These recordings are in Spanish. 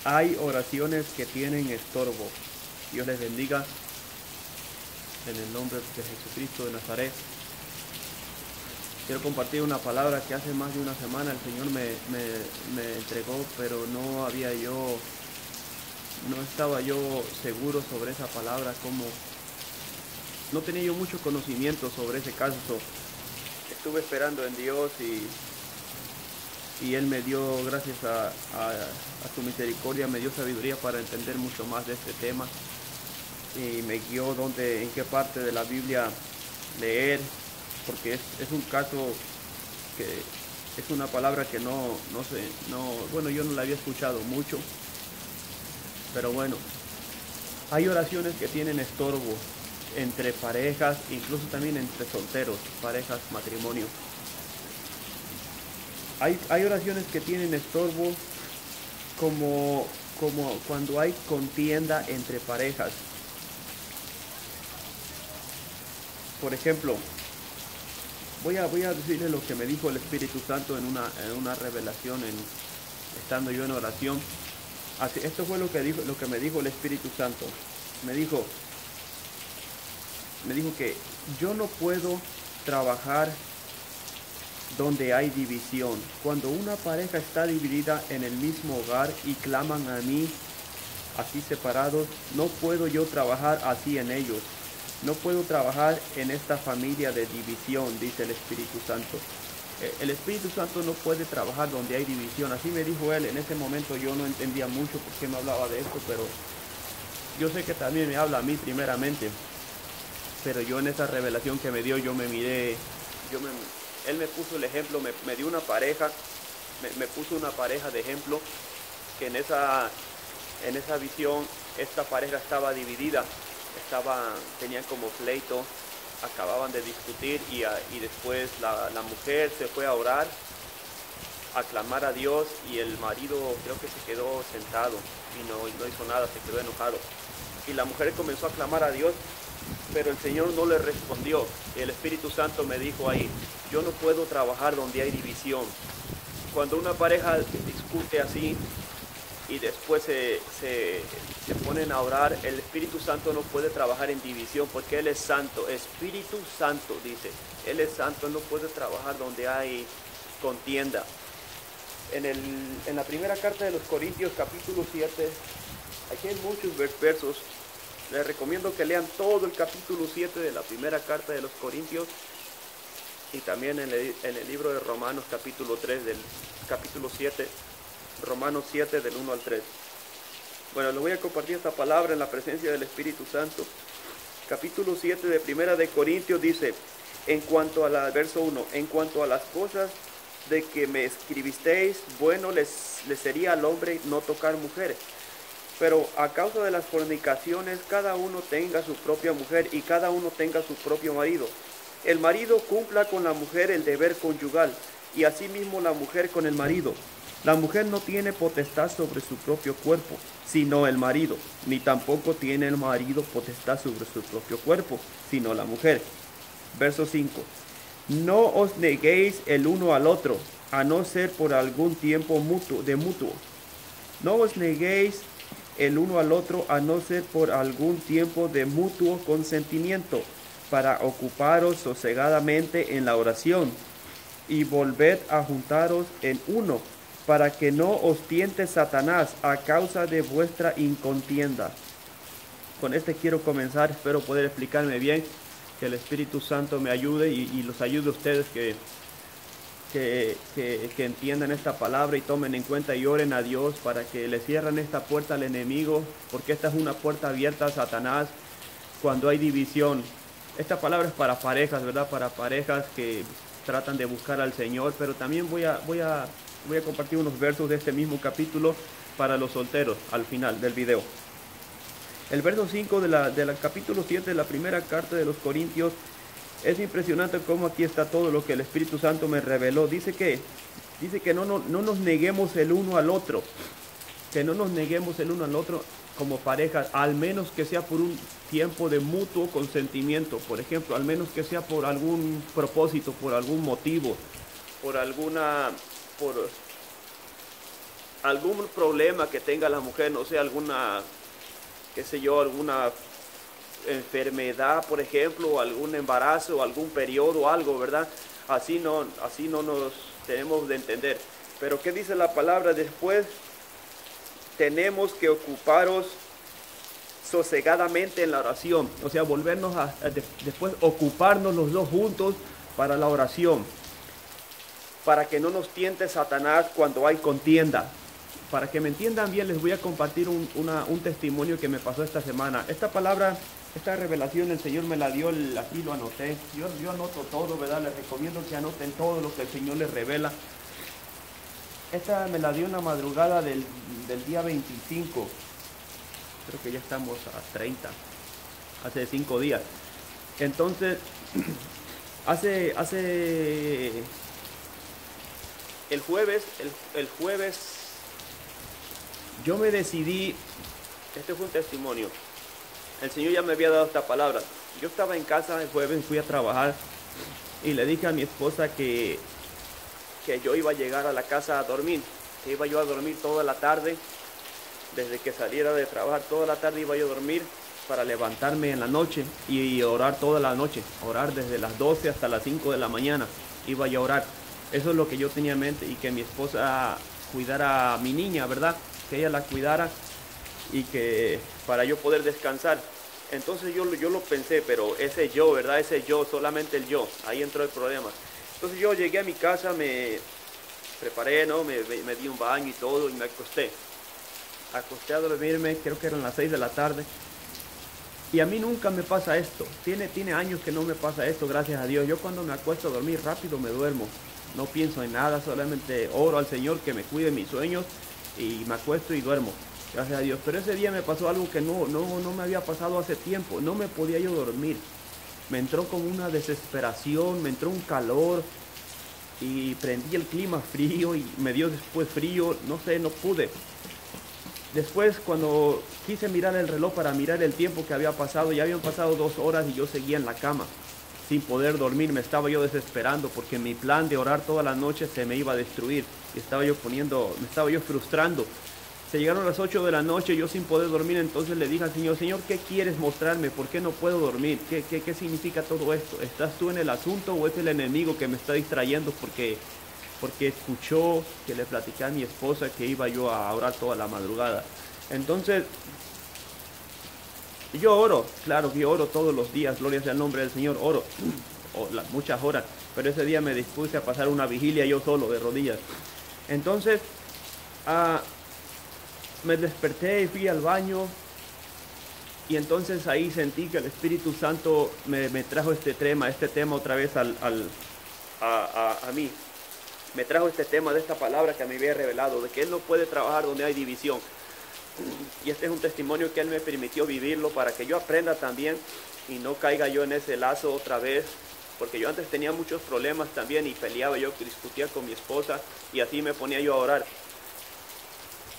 Hay oraciones que tienen estorbo. Dios les bendiga en el nombre de Jesucristo de Nazaret. Quiero compartir una palabra que hace más de una semana el Señor me entregó, pero no estaba yo seguro sobre esa palabra, no tenía yo mucho conocimiento sobre ese caso. Estuve esperando en Dios y Él me dio, gracias a su misericordia, me dio sabiduría para entender mucho más de este tema y me guió en qué parte de la Biblia leer, porque es un caso que es una palabra que bueno, yo no la había escuchado mucho, pero bueno, hay oraciones que tienen estorbo entre parejas, incluso también entre solteros, parejas, matrimonio. Hay oraciones que tienen estorbo como cuando hay contienda entre parejas. Por ejemplo, voy a decirles lo que me dijo el Espíritu Santo en una revelación estando yo en oración. Esto fue lo que me dijo el Espíritu Santo. Me dijo que yo no puedo trabajar donde hay división. Cuando una pareja está dividida en el mismo hogar y claman a mí así separados, no puedo yo trabajar así en ellos. No puedo trabajar en esta familia de división, dice el Espíritu Santo. El Espíritu Santo no puede trabajar donde hay división. Así me dijo él. En ese momento yo no entendía mucho por qué me hablaba de esto, pero yo sé que también me habla a mí primeramente. Pero yo en esa revelación que me dio, yo me miré, él me puso el ejemplo, me dio una pareja, me puso una pareja de ejemplo, que en esa visión esta pareja estaba dividida, tenían como pleito, acababan de discutir y después la mujer se fue a orar, a clamar a Dios, y el marido creo que se quedó sentado y no hizo nada, se quedó enojado. Y la mujer comenzó a clamar a Dios, pero el Señor no le respondió. El Espíritu Santo me dijo ahí, yo no puedo trabajar donde hay división. Cuando una pareja discute así y después se ponen a orar, el Espíritu Santo no puede trabajar en división porque Él es santo. Espíritu Santo, dice, Él es santo, no puede trabajar donde hay contienda. En la primera carta de los Corintios, capítulo 7, aquí hay muchos versos. Les recomiendo que lean todo el capítulo 7 de la primera carta de los Corintios, y también en el libro de Romanos, capítulo 3 del capítulo 7, Romanos 7 del 1 al 3. Bueno, les voy a compartir esta palabra en la presencia del Espíritu Santo. Capítulo 7 de primera de Corintios dice, verso 1, en cuanto a las cosas de que me escribisteis, bueno les sería al hombre no tocar mujeres. Pero a causa de las fornicaciones, cada uno tenga su propia mujer y cada uno tenga su propio marido. El marido cumpla con la mujer el deber conyugal, y asimismo la mujer con el marido. La mujer no tiene potestad sobre su propio cuerpo, sino el marido, ni tampoco tiene el marido potestad sobre su propio cuerpo, sino la mujer. Verso 5. No os neguéis el uno al otro, a no ser por algún tiempo mutuo. No os neguéis el uno al otro, a no ser por algún tiempo de mutuo consentimiento, para ocuparos sosegadamente en la oración, y volved a juntaros en uno, para que no os tiente Satanás a causa de vuestra incontienda. Con este quiero comenzar, espero poder explicarme bien, que el Espíritu Santo me ayude y los ayude a ustedes que entiendan esta palabra y tomen en cuenta y oren a Dios para que le cierren esta puerta al enemigo, porque esta es una puerta abierta a Satanás cuando hay división. Esta palabra es para parejas, ¿verdad? Para parejas que tratan de buscar al Señor, pero también voy a compartir unos versos de este mismo capítulo para los solteros al final del video. El verso 5 del capítulo 7 de la primera carta de los Corintios. Es impresionante cómo aquí está todo lo que el Espíritu Santo me reveló. Dice que no nos neguemos el uno al otro. Que no nos neguemos el uno al otro como parejas, al menos que sea por un tiempo de mutuo consentimiento. Por ejemplo, al menos que sea por algún propósito, por algún motivo, por algún problema que tenga la mujer, no sé, alguna, qué sé yo, alguna enfermedad, por ejemplo, o algún embarazo, o algún periodo, o algo, ¿verdad? Así no nos tenemos de entender. Pero ¿qué dice la palabra después? Tenemos que ocuparos sosegadamente en la oración, o sea, volvernos después ocuparnos los dos juntos para la oración, para que no nos tiente Satanás cuando hay contienda. Para que me entiendan bien, les voy a compartir un testimonio que me pasó esta semana. Esta palabra, esta revelación, el Señor me la dio, aquí lo anoté. Yo anoto todo, ¿verdad? Les recomiendo que anoten todo lo que el Señor les revela. Esta me la dio en la madrugada del día 25. Creo que ya estamos a 30. Hace 5 días. Entonces, hace el jueves yo me decidí, este fue un testimonio, el Señor ya me había dado esta palabra. Yo estaba en casa el jueves, fui a trabajar y le dije a mi esposa que yo iba a llegar a la casa a dormir, que iba yo a dormir toda la tarde, desde que saliera de trabajar, toda la tarde iba yo a dormir para levantarme en la noche y orar toda la noche, orar desde las 12 hasta las 5 de la mañana, iba yo a orar. Eso es lo que yo tenía en mente, y que mi esposa cuidara a mi niña, ¿verdad? Que ella la cuidara y que para yo poder descansar. Entonces yo lo pensé, pero ese yo, ¿verdad? Ese yo, solamente el yo, ahí entró el problema. Entonces yo llegué a mi casa, me preparé, ¿no? Me di un baño y todo y me acosté a dormirme, creo que eran las 6 de la tarde. Y a mí nunca me pasa esto, tiene años que no me pasa esto, gracias a Dios. Yo cuando me acuesto a dormir rápido me duermo, no pienso en nada, solamente oro al Señor que me cuide mis sueños y me acuesto y duermo, gracias a Dios. Pero ese día me pasó algo que no me había pasado hace tiempo, no me podía yo dormir. Me entró como una desesperación, me entró un calor y prendí el clima frío y me dio después frío, no sé, no pude. Después, cuando quise mirar el reloj para mirar el tiempo que había pasado, ya habían pasado 2 horas y yo seguía en la cama sin poder dormir. Me estaba yo desesperando porque mi plan de orar toda la noche se me iba a destruir y me estaba yo frustrando. Se llegaron las 8 de la noche, yo sin poder dormir. Entonces le dije al Señor: Señor, ¿qué quieres mostrarme? ¿Por qué no puedo dormir? ¿Qué significa todo esto? ¿Estás tú en el asunto o es el enemigo que me está distrayendo porque escuchó que le platicé a mi esposa que iba yo a orar toda la madrugada? Entonces yo oro, claro que yo oro todos los días, gloria sea el nombre del Señor, oro muchas horas, pero ese día me dispuse a pasar una vigilia yo solo de rodillas. Entonces me desperté y fui al baño, y entonces ahí sentí que el Espíritu Santo me trajo este tema otra vez a mí. Me trajo este tema de esta palabra que me había revelado, de que Él no puede trabajar donde hay división. Y este es un testimonio que Él me permitió vivirlo para que yo aprenda también y no caiga yo en ese lazo otra vez, porque yo antes tenía muchos problemas también y peleaba, yo discutía con mi esposa y así me ponía yo a orar.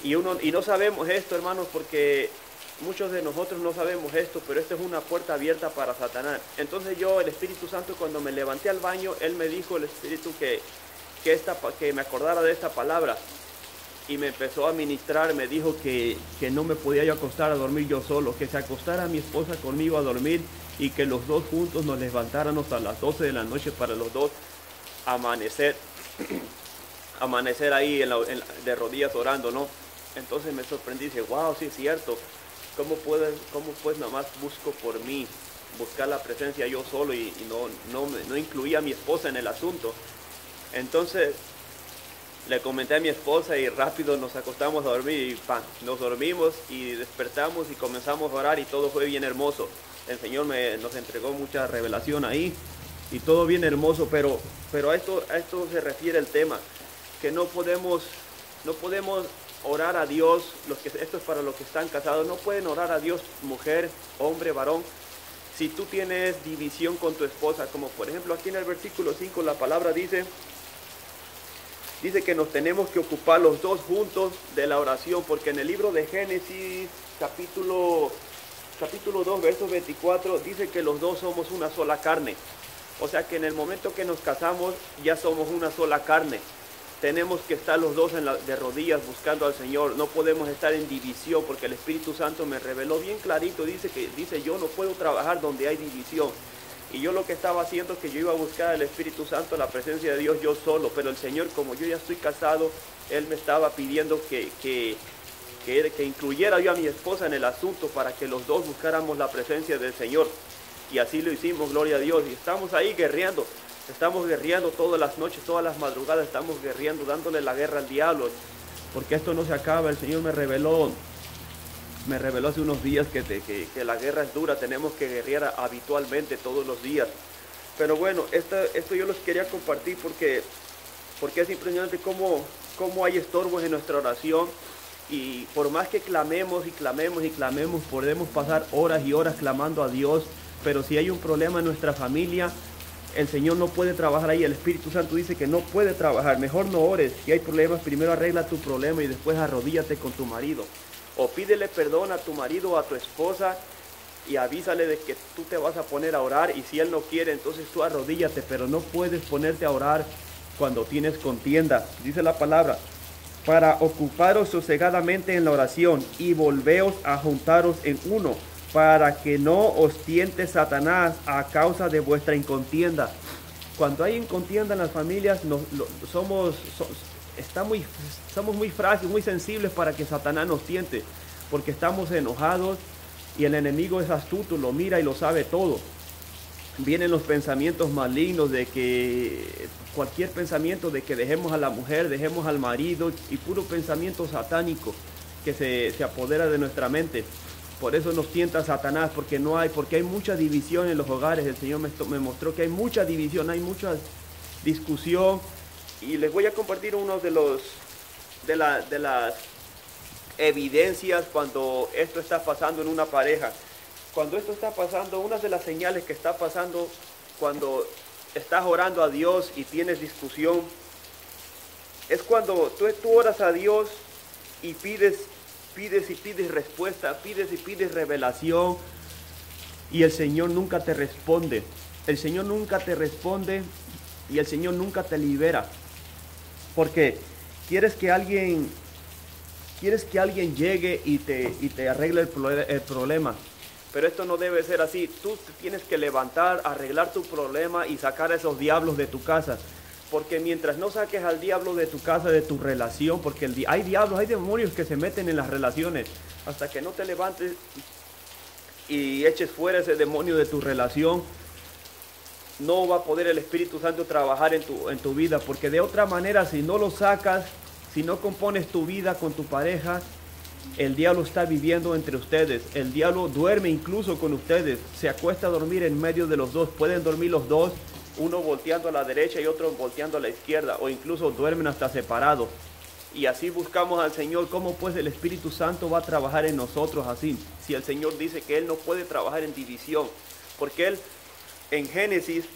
Y no sabemos esto, hermanos, porque muchos de nosotros no sabemos esto, pero esto es una puerta abierta para Satanás. Entonces el Espíritu Santo, cuando me levanté al baño, Él me dijo, el Espíritu, que me acordara de esta palabra, y me empezó a ministrar. Me dijo que no me podía yo acostar a dormir yo solo, que se acostara mi esposa conmigo a dormir y que los dos juntos nos levantáramos a las 12 de la noche para los dos amanecer ahí de rodillas orando, ¿no? Entonces me sorprendí, dije: wow, sí es cierto, ¿cómo pues nomás busco por mí, buscar la presencia yo solo y no incluía a mi esposa en el asunto? Entonces le comenté a mi esposa y rápido nos acostamos a dormir y nos dormimos y despertamos y comenzamos a orar y todo fue bien hermoso. El Señor nos entregó mucha revelación ahí y todo bien hermoso, pero a esto se refiere el tema, que no podemos orar a Dios. Esto es para los que están casados, no pueden orar a Dios, mujer, hombre, varón, si tú tienes división con tu esposa, como por ejemplo aquí en el versículo 5 la palabra dice que nos tenemos que ocupar los dos juntos de la oración, porque en el libro de Génesis, capítulo 2, verso 24, dice que los dos somos una sola carne. O sea que en el momento que nos casamos ya somos una sola carne. tenemos que estar los dos de rodillas buscando al Señor. No podemos estar en división, porque el Espíritu Santo me reveló bien clarito. Dice yo no puedo trabajar donde hay división. Y yo lo que estaba haciendo es que yo iba a buscar al Espíritu Santo, la presencia de Dios, yo solo. Pero el Señor, como yo ya estoy casado, Él me estaba pidiendo que incluyera yo a mi esposa en el asunto para que los dos buscáramos la presencia del Señor. Y así lo hicimos, gloria a Dios. Y estamos ahí guerreando. Estamos guerreando todas las noches, todas las madrugadas, estamos guerreando, dándole la guerra al diablo. Porque esto no se acaba. El Señor me reveló hace unos días que la guerra es dura. Tenemos que guerrear habitualmente todos los días. Pero bueno, esto yo los quería compartir porque es impresionante cómo hay estorbos en nuestra oración. Y por más que clamemos y clamemos y clamemos, podemos pasar horas y horas clamando a Dios. Pero si hay un problema en nuestra familia, el Señor no puede trabajar ahí. El Espíritu Santo dice que no puede trabajar. Mejor no ores. Si hay problemas, primero arregla tu problema y después arrodíllate con tu marido. O pídele perdón a tu marido o a tu esposa y avísale de que tú te vas a poner a orar. Y si él no quiere, entonces tú arrodíllate. Pero no puedes ponerte a orar cuando tienes contienda. Dice la palabra: para ocuparos sosegadamente en la oración y volveos a juntaros en uno, para que no os tiente Satanás a causa de vuestra incontienda. Cuando hay incontienda en las familias, somos muy frágiles, muy sensibles para que Satanás nos tiente, porque estamos enojados y el enemigo es astuto, lo mira y lo sabe todo. Vienen los pensamientos malignos de que cualquier pensamiento de que dejemos a la mujer, dejemos al marido, y puro pensamiento satánico que se apodera de nuestra mente. Por eso nos tienta Satanás, porque hay mucha división en los hogares. El Señor me mostró que hay mucha división, hay mucha discusión. Y les voy a compartir uno de las evidencias cuando esto está pasando en una pareja. Cuando esto está pasando, una de las señales que está pasando cuando estás orando a Dios y tienes discusión, es cuando tú oras a Dios y pides respuesta, pides y pides revelación, y el Señor nunca te responde. El Señor nunca te responde y el Señor nunca te libera. Porque quieres que alguien llegue y te arregle el problema. Pero esto no debe ser así. Tú te tienes que levantar, arreglar tu problema y sacar a esos diablos de tu casa. Porque mientras no saques al diablo de tu casa, de tu relación, porque hay diablos, hay demonios que se meten en las relaciones. Hasta que no te levantes y eches fuera ese demonio de tu relación, no va a poder el Espíritu Santo trabajar en tu vida. Porque de otra manera, si no lo sacas, si no compones tu vida con tu pareja, el diablo está viviendo entre ustedes. El diablo duerme incluso con ustedes. Se acuesta a dormir en medio de los dos. Pueden dormir los dos, uno volteando a la derecha y otro volteando a la izquierda, o incluso duermen hasta separados. Y así buscamos al Señor. ¿Cómo pues el Espíritu Santo va a trabajar en nosotros así? Si el Señor dice que Él no puede trabajar en división. Porque Él, en Génesis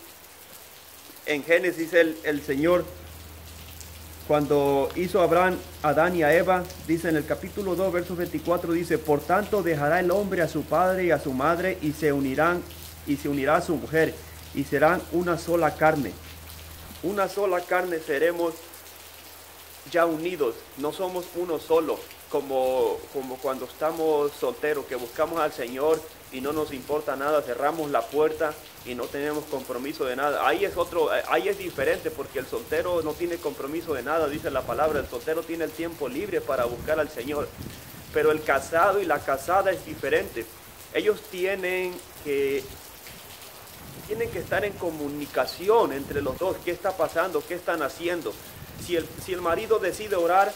el Señor, cuando hizo a Adán y a Eva, dice en el capítulo 2, verso 24, dice: por tanto dejará el hombre a su padre y a su madre, y se unirá a su mujer, y serán una sola carne. Una sola carne seremos ya unidos, no somos uno solo, como cuando estamos solteros, que buscamos al Señor y no nos importa nada, cerramos la puerta y no tenemos compromiso de nada. Ahí es diferente, porque el soltero no tiene compromiso de nada, dice la palabra. El soltero tiene el tiempo libre para buscar al Señor. Pero el casado y la casada es diferente. Ellos tienen que estar en comunicación entre los dos. ¿Qué está pasando? ¿Qué están haciendo? Si el marido decide orar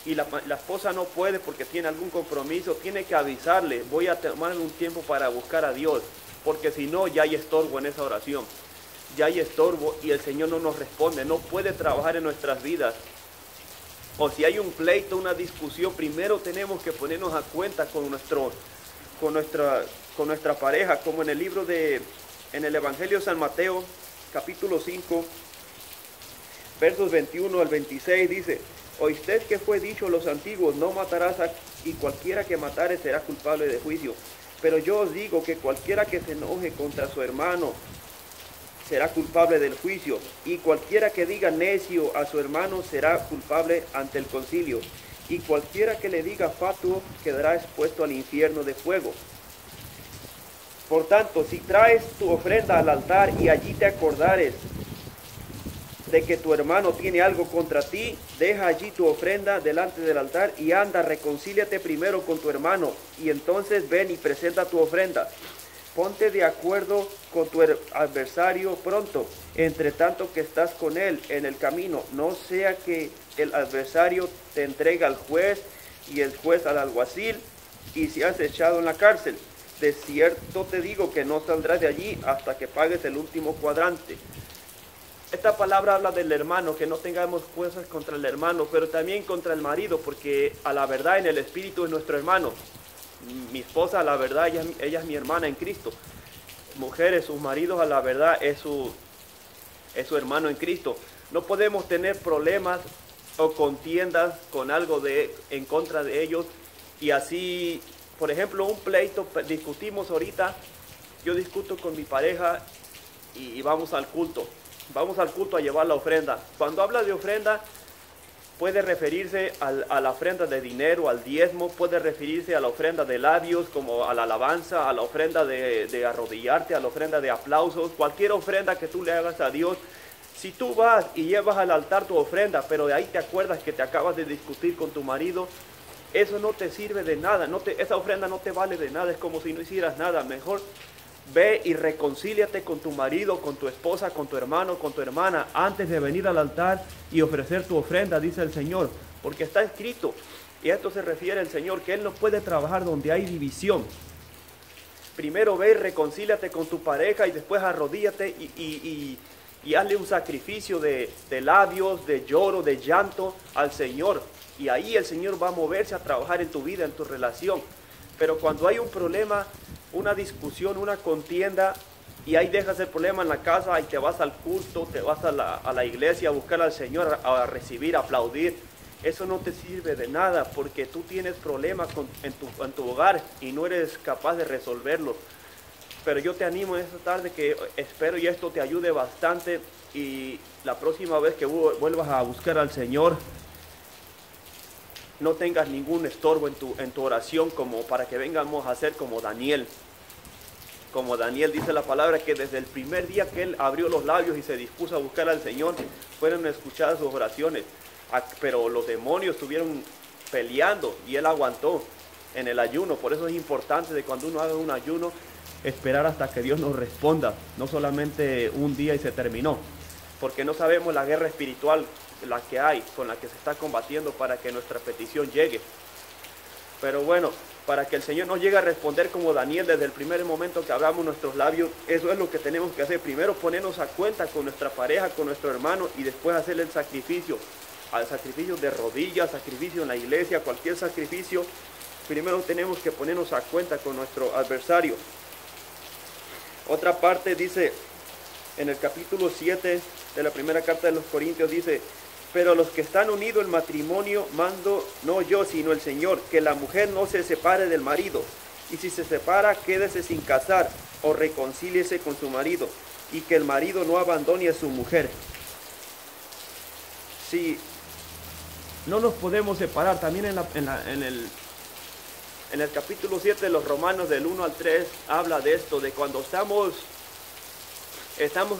y la esposa no puede porque tiene algún compromiso, tiene que avisarle: voy a tomar un tiempo para buscar a Dios, porque si no, ya hay estorbo en esa oración. Ya hay estorbo y el Señor no nos responde, no puede trabajar en nuestras vidas. O si hay un pleito, una discusión, primero tenemos que ponernos a cuenta con nuestra pareja, como en el Evangelio de San Mateo, capítulo 5, versos 21 al 26, dice: oísteis que fue dicho a los antiguos: no matarás, y cualquiera que matare será culpable de juicio. Pero yo os digo que cualquiera que se enoje contra su hermano será culpable del juicio, y cualquiera que diga necio a su hermano será culpable ante el concilio, y cualquiera que le diga fatuo quedará expuesto al infierno de fuego. Por tanto, si traes tu ofrenda al altar y allí te acordares de que tu hermano tiene algo contra ti, deja allí tu ofrenda delante del altar y anda, reconcíliate primero con tu hermano, y entonces ven y presenta tu ofrenda. Ponte de acuerdo con tu adversario pronto, entre tanto que estás con él en el camino, no sea que el adversario te entregue al juez y el juez al alguacil, y seas echado en la cárcel. De cierto te digo que no saldrás de allí hasta que pagues el último cuadrante. Esta palabra habla del hermano, que no tengamos cosas contra el hermano, pero también contra el marido, porque a la verdad en el espíritu es nuestro hermano. Mi esposa, a la verdad, ella es mi hermana en Cristo. Mujeres, sus maridos, a la verdad, es su hermano en Cristo. No podemos tener problemas o contiendas con algo en contra de ellos. Y así, por ejemplo, un pleito, discutimos ahorita, yo discuto con mi pareja y vamos al culto. Vamos al culto a llevar la ofrenda. Cuando habla de ofrenda, puede referirse a la ofrenda de dinero, al diezmo, puede referirse a la ofrenda de labios, como a la alabanza, a la ofrenda de arrodillarte, a la ofrenda de aplausos, cualquier ofrenda que tú le hagas a Dios. Si tú vas y llevas al altar tu ofrenda, pero de ahí te acuerdas que te acabas de discutir con tu marido, eso no te sirve de nada, esa ofrenda no te vale de nada, es como si no hicieras nada. Mejor ve y reconcíliate con tu marido, con tu esposa, con tu hermano, con tu hermana, antes de venir al altar y ofrecer tu ofrenda, dice el Señor, porque está escrito, y a esto se refiere el Señor, que Él no puede trabajar donde hay división. Primero ve y reconcíliate con tu pareja y después arrodíllate y hazle un sacrificio de labios, de lloro, de llanto al Señor, y ahí el Señor va a moverse a trabajar en tu vida, en tu relación. Pero cuando hay un problema, una discusión, una contienda, y ahí dejas el problema en la casa y te vas al culto, te vas a la iglesia a buscar al Señor, a recibir, a aplaudir, eso no te sirve de nada, porque tú tienes problemas en tu hogar y no eres capaz de resolverlo. Pero yo te animo esta tarde, que espero y esto te ayude bastante, y la próxima vez que vuelvas a buscar al Señor, no tengas ningún estorbo en tu oración, como para que vengamos a ser como Daniel. Como Daniel, dice la palabra, que desde el primer día que él abrió los labios y se dispuso a buscar al Señor, fueron escuchadas sus oraciones. Pero los demonios estuvieron peleando y él aguantó en el ayuno. Por eso es importante, de cuando uno haga un ayuno, esperar hasta que Dios nos responda, no solamente un día y se terminó, porque no sabemos la guerra espiritual la que hay, con la que se está combatiendo para que nuestra petición llegue. Pero bueno, para que el Señor nos llegue a responder como Daniel desde el primer momento que abramos nuestros labios, eso es lo que tenemos que hacer. Primero ponernos a cuenta con nuestra pareja, con nuestro hermano, y después hacerle el sacrificio, al sacrificio de rodillas, sacrificio en la iglesia, cualquier sacrificio. Primero tenemos que ponernos a cuenta con nuestro adversario. Otra parte dice, en el capítulo 7 de la primera carta de los Corintios, dice: pero los que están unidos en matrimonio mando no yo, sino el Señor, que la mujer no se separe del marido, y si se separa, quédese sin casar, o reconcíliese con su marido, y que el marido no abandone a su mujer. Si no nos podemos separar, también en el capítulo 7 de los Romanos, del 1 al 3, habla de esto, de cuando estamos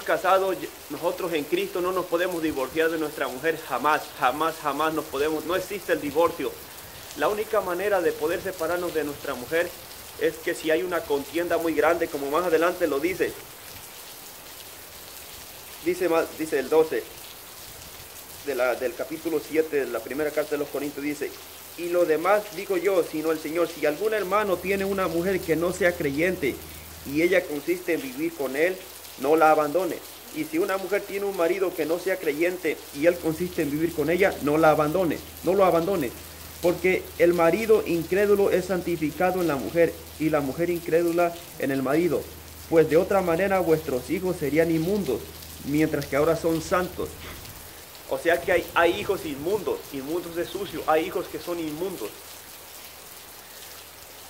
casados, nosotros en Cristo no nos podemos divorciar de nuestra mujer, jamás nos podemos, no existe el divorcio. La única manera de poder separarnos de nuestra mujer es que si hay una contienda muy grande, como más adelante lo dice el 12 del capítulo 7 de la primera carta de los Corintios, dice: y lo demás digo yo, sino el Señor, si algún hermano tiene una mujer que no sea creyente y ella consiste en vivir con él, no la abandone. Y si una mujer tiene un marido que no sea creyente y él consiste en vivir con ella, no lo abandone. Porque el marido incrédulo es santificado en la mujer, y la mujer incrédula en el marido. Pues de otra manera vuestros hijos serían inmundos, mientras que ahora son santos. O sea que hay hijos inmundos de sucio, hay hijos que son inmundos.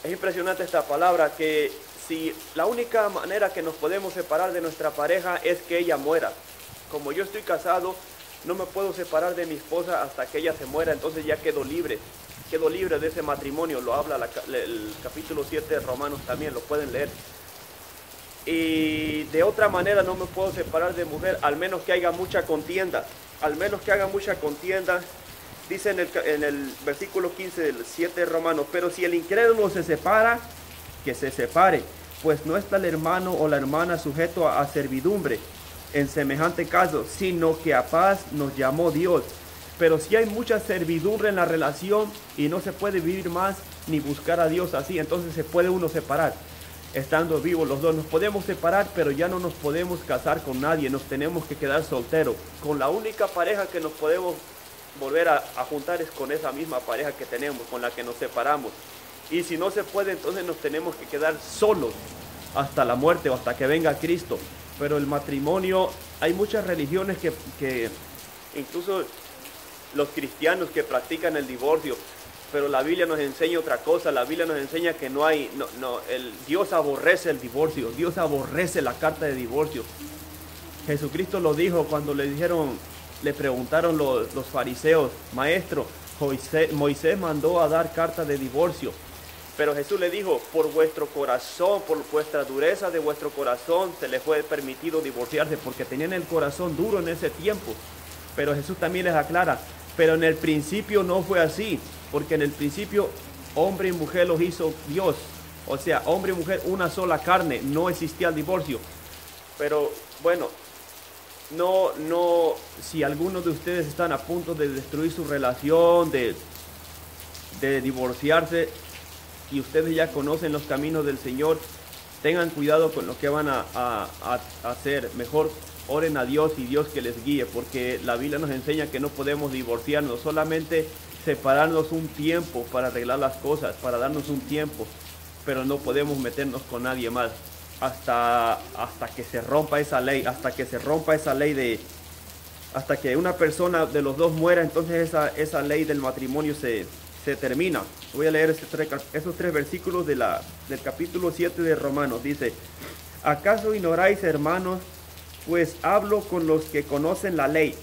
Es impresionante esta palabra, que si la única manera que nos podemos separar de nuestra pareja es que ella muera. Como yo estoy casado, no me puedo separar de mi esposa hasta que ella se muera, entonces ya quedo libre de ese matrimonio. Lo habla el capítulo 7 de Romanos también, lo pueden leer. Y de otra manera no me puedo separar de mujer, al menos que haya mucha contienda. Dice en el versículo 15 del 7 de Romanos: pero si el incrédulo se separa, que se separe, pues no está el hermano o la hermana sujeto a servidumbre en semejante caso, sino que a paz nos llamó Dios. Pero si hay mucha servidumbre en la relación y no se puede vivir más ni buscar a Dios así, entonces se puede uno separar. Estando vivos los dos nos podemos separar, pero ya no nos podemos casar con nadie, nos tenemos que quedar solteros. Con la única pareja que nos podemos volver a juntar es con esa misma pareja que tenemos, con la que nos separamos. Y si no se puede, entonces nos tenemos que quedar solos hasta la muerte o hasta que venga Cristo. Pero el matrimonio, hay muchas religiones que incluso los cristianos que practican el divorcio, pero la Biblia nos enseña otra cosa. La Biblia nos enseña que Dios aborrece el divorcio, Dios aborrece la carta de divorcio. Jesucristo lo dijo cuando le preguntaron los fariseos: maestro, Moisés mandó a dar carta de divorcio. Pero Jesús le dijo: por vuestro corazón, por vuestra dureza de vuestro corazón se les fue permitido divorciarse, porque tenían el corazón duro en ese tiempo. Pero Jesús también les aclara: pero en el principio no fue así, porque en el principio hombre y mujer los hizo Dios. O sea, hombre y mujer, una sola carne, no existía el divorcio. Pero bueno, si algunos de ustedes están a punto de destruir su relación, de divorciarse, y ustedes ya conocen los caminos del Señor, tengan cuidado con lo que van a hacer. Mejor oren a Dios y Dios que les guíe, porque la Biblia nos enseña que no podemos divorciarnos, solamente separarnos un tiempo para arreglar las cosas, para darnos un tiempo, pero no podemos meternos con nadie más hasta que se rompa esa ley, hasta que una persona de los dos muera. Entonces esa ley del matrimonio se termina. Voy a leer esos tres versículos del capítulo 7 de Romanos. Dice: ¿acaso ignoráis, hermanos? Pues hablo con los que conocen la ley,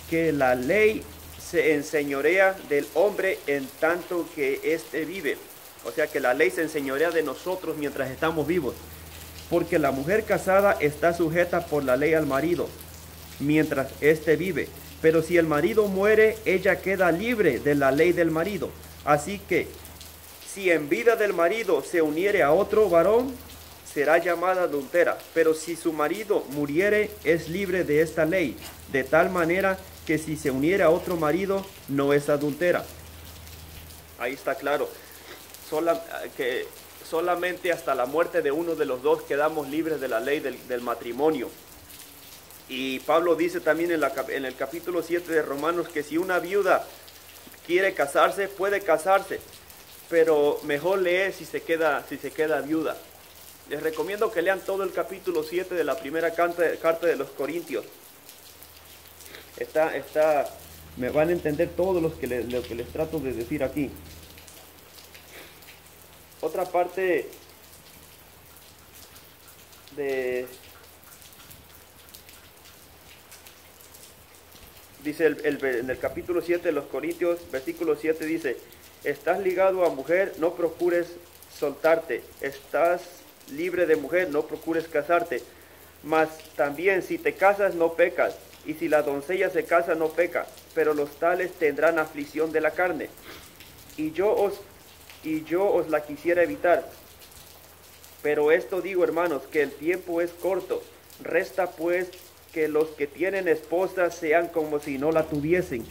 que la ley se enseñorea del hombre en tanto que éste vive. O sea que la ley se enseñorea de nosotros mientras estamos vivos. Porque la mujer casada está sujeta por la ley al marido, mientras éste vive. Pero si el marido muere, ella queda libre de la ley del marido. Así que, si en vida del marido se uniere a otro varón, será llamada adúltera. Pero si su marido muriere, es libre de esta ley, de tal manera que si se uniere a otro marido, no es adúltera. Ahí está claro. Solamente hasta la muerte de uno de los dos quedamos libres de la ley del matrimonio. Y Pablo dice también en el capítulo 7 de Romanos que si una viuda quiere casarse, puede casarse, pero mejor lee si se queda viuda. Les recomiendo que lean todo el capítulo 7 de la primera carta de los Corintios. Me van a entender todo lo que les trato de decir aquí. Otra parte dice en el capítulo 7 de los Corintios, versículo 7 dice: estás ligado a mujer, no procures soltarte. Estás libre de mujer, no procures casarte. Mas también si te casas no pecas, y si la doncella se casa no peca, pero los tales tendrán aflicción de la carne. Y yo os la quisiera evitar. Pero esto digo, hermanos, que el tiempo es corto. Resta pues que los que tienen esposa sean como si no la tuviesen,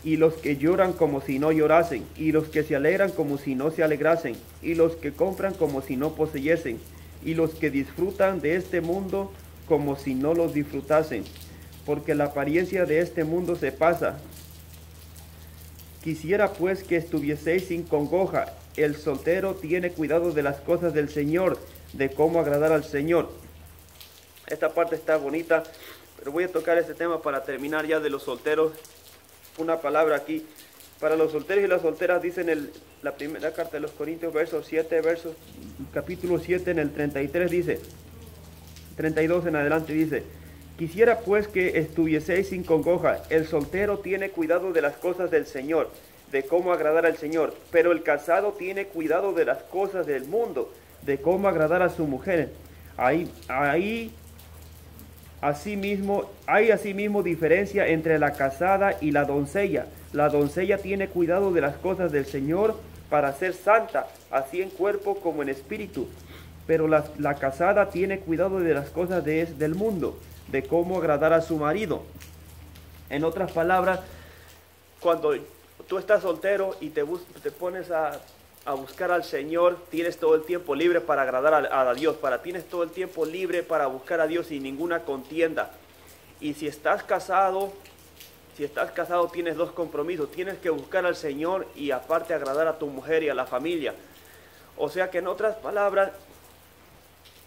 y los que lloran como si no llorasen, y los que se alegran como si no se alegrasen, y los que compran como si no poseyesen, y los que disfrutan de este mundo como si no los disfrutasen, porque la apariencia de este mundo se pasa. Quisiera pues que estuvieseis sin congoja. El soltero tiene cuidado de las cosas del Señor, de cómo agradar al Señor. Esta parte está bonita, pero voy a tocar este tema para terminar ya de los solteros. Una palabra aquí. Para los solteros y las solteras dicen la primera carta de los Corintios, capítulo 7 en el 33 dice, 32 en adelante dice, quisiera pues que estuvieseis sin congoja, el soltero tiene cuidado de las cosas del Señor, de cómo agradar al Señor, pero el casado tiene cuidado de las cosas del mundo, de cómo agradar a su mujer. Hay asimismo diferencia entre la casada y la doncella. La doncella tiene cuidado de las cosas del Señor para ser santa, así en cuerpo como en espíritu. Pero la casada tiene cuidado de las cosas del mundo, de cómo agradar a su marido. En otras palabras, cuando tú estás soltero y te pones a buscar al Señor, tienes todo el tiempo libre para agradar a Dios, tienes todo el tiempo libre para buscar a Dios sin ninguna contienda. Y si estás casado, tienes dos compromisos, tienes que buscar al Señor y aparte agradar a tu mujer y a la familia. O sea que en otras palabras,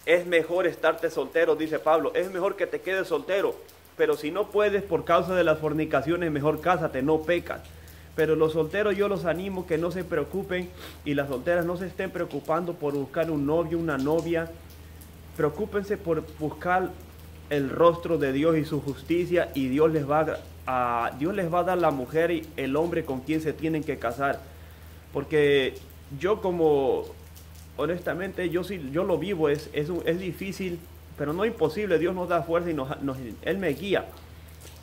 es mejor estarte soltero, dice Pablo, es mejor que te quedes soltero, pero si no puedes por causa de las fornicaciones, mejor cásate, no pecas. Pero los solteros yo los animo que no se preocupen y las solteras no se estén preocupando por buscar un novio, una novia. Preocúpense por buscar el rostro de Dios y su justicia y Dios les va a dar la mujer y el hombre con quien se tienen que casar. Porque honestamente, yo lo vivo, es difícil, pero no imposible. Dios nos da fuerza y Él me guía.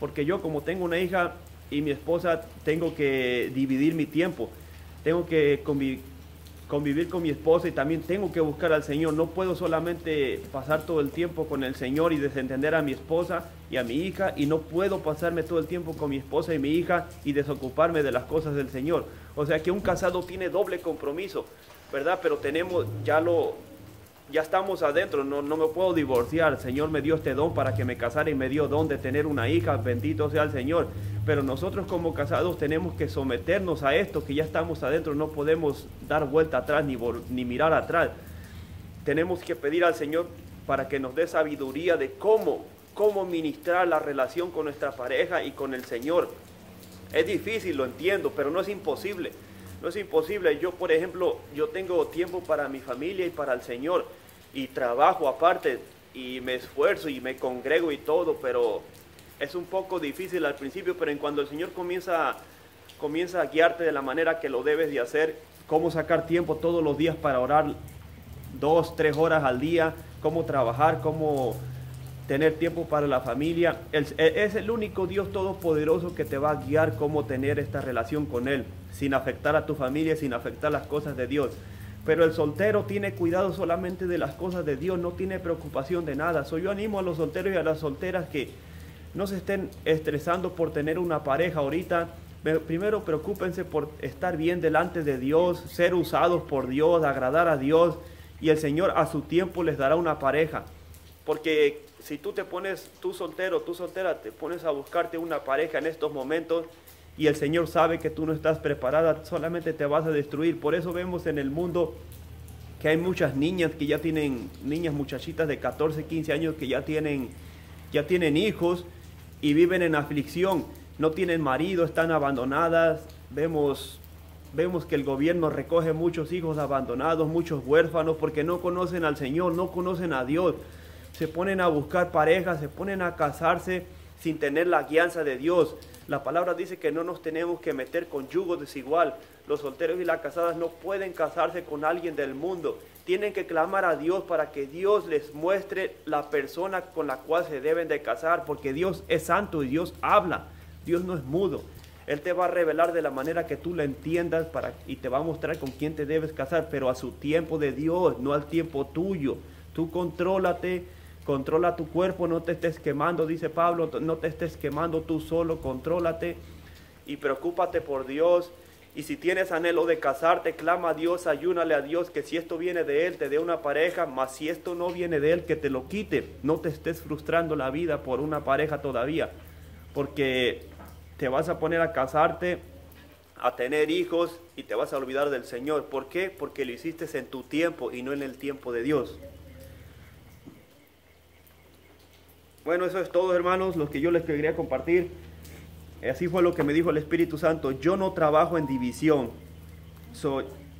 Porque yo como tengo una hija y mi esposa, tengo que dividir mi tiempo. Tengo que convivir con mi esposa y también tengo que buscar al Señor. No puedo solamente pasar todo el tiempo con el Señor y desentender a mi esposa y a mi hija, y no puedo pasarme todo el tiempo con mi esposa y mi hija y desocuparme de las cosas del Señor. O sea que un casado tiene doble compromiso, ¿verdad? Pero ya estamos adentro, no me puedo divorciar. El Señor me dio este don para que me casara y me dio don de tener una hija, bendito sea el Señor. Pero nosotros como casados tenemos que someternos a esto, que ya estamos adentro, no podemos dar vuelta atrás ni mirar atrás. Tenemos que pedir al Señor para que nos dé sabiduría de cómo ministrar la relación con nuestra pareja y con el Señor. Es difícil, lo entiendo, pero no es imposible. No es imposible. Yo, por ejemplo, yo tengo tiempo para mi familia y para el Señor, y trabajo aparte, y me esfuerzo y me congrego y todo, pero es un poco difícil al principio. Pero en cuando el Señor comienza a guiarte de la manera que lo debes de hacer, cómo sacar tiempo todos los días para orar 2-3 horas al día, cómo trabajar, cómo tener tiempo para la familia. Es el único Dios todopoderoso que te va a guiar cómo tener esta relación con Él, sin afectar a tu familia, sin afectar las cosas de Dios. Pero el soltero tiene cuidado solamente de las cosas de Dios, no tiene preocupación de nada. Yo animo a los solteros y a las solteras que no se estén estresando por tener una pareja ahorita. Primero preocúpense por estar bien delante de Dios, ser usados por Dios, agradar a Dios, y el Señor a su tiempo les dará una pareja. Porque si tú soltera, te pones a buscarte una pareja en estos momentos y el Señor sabe que tú no estás preparada, solamente te vas a destruir. Por eso vemos en el mundo que hay muchas niñas que ya tienen, muchachitas de 14, 15 años que ya tienen hijos y viven en aflicción, no tienen marido, están abandonadas. Vemos que el gobierno recoge muchos hijos abandonados, muchos huérfanos, porque no conocen al Señor, no conocen a Dios. Se ponen a buscar parejas, se ponen a casarse sin tener la guianza de Dios. La palabra dice que no nos tenemos que meter con yugo desigual. Los solteros y las casadas no pueden casarse con alguien del mundo. Tienen que clamar a Dios para que Dios les muestre la persona con la cual se deben de casar, porque Dios es santo y Dios habla. Dios no es mudo. Él te va a revelar de la manera que tú la entiendas y te va a mostrar con quién te debes casar, pero a su tiempo de Dios, no al tiempo tuyo. Tú contrólate. Controla tu cuerpo, no te estés quemando, dice Pablo, no te estés quemando tú solo, contrólate y preocúpate por Dios. Y si tienes anhelo de casarte, clama a Dios, ayúnale a Dios, que si esto viene de Él, te dé una pareja, mas si esto no viene de Él, que te lo quite. No te estés frustrando la vida por una pareja todavía, porque te vas a poner a casarte, a tener hijos y te vas a olvidar del Señor. ¿Por qué? Porque lo hiciste en tu tiempo y no en el tiempo de Dios. Bueno, eso es todo, hermanos, lo que yo les quería compartir. Así fue lo que me dijo el Espíritu Santo. Yo no trabajo en división.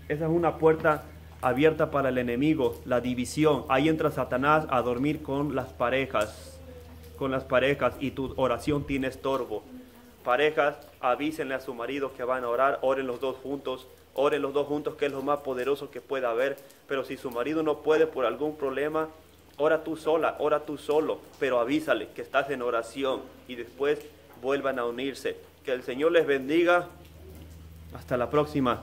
Esa es una puerta abierta para el enemigo, la división. Ahí entra Satanás a dormir con las parejas, y tu oración tiene estorbo. Parejas, avísenle a su marido que van a orar, oren los dos juntos, que es lo más poderoso que pueda haber. Pero si su marido no puede por algún problema, ora tú sola, ora tú solo, pero avísale que estás en oración y después vuelvan a unirse. Que el Señor les bendiga. Hasta la próxima.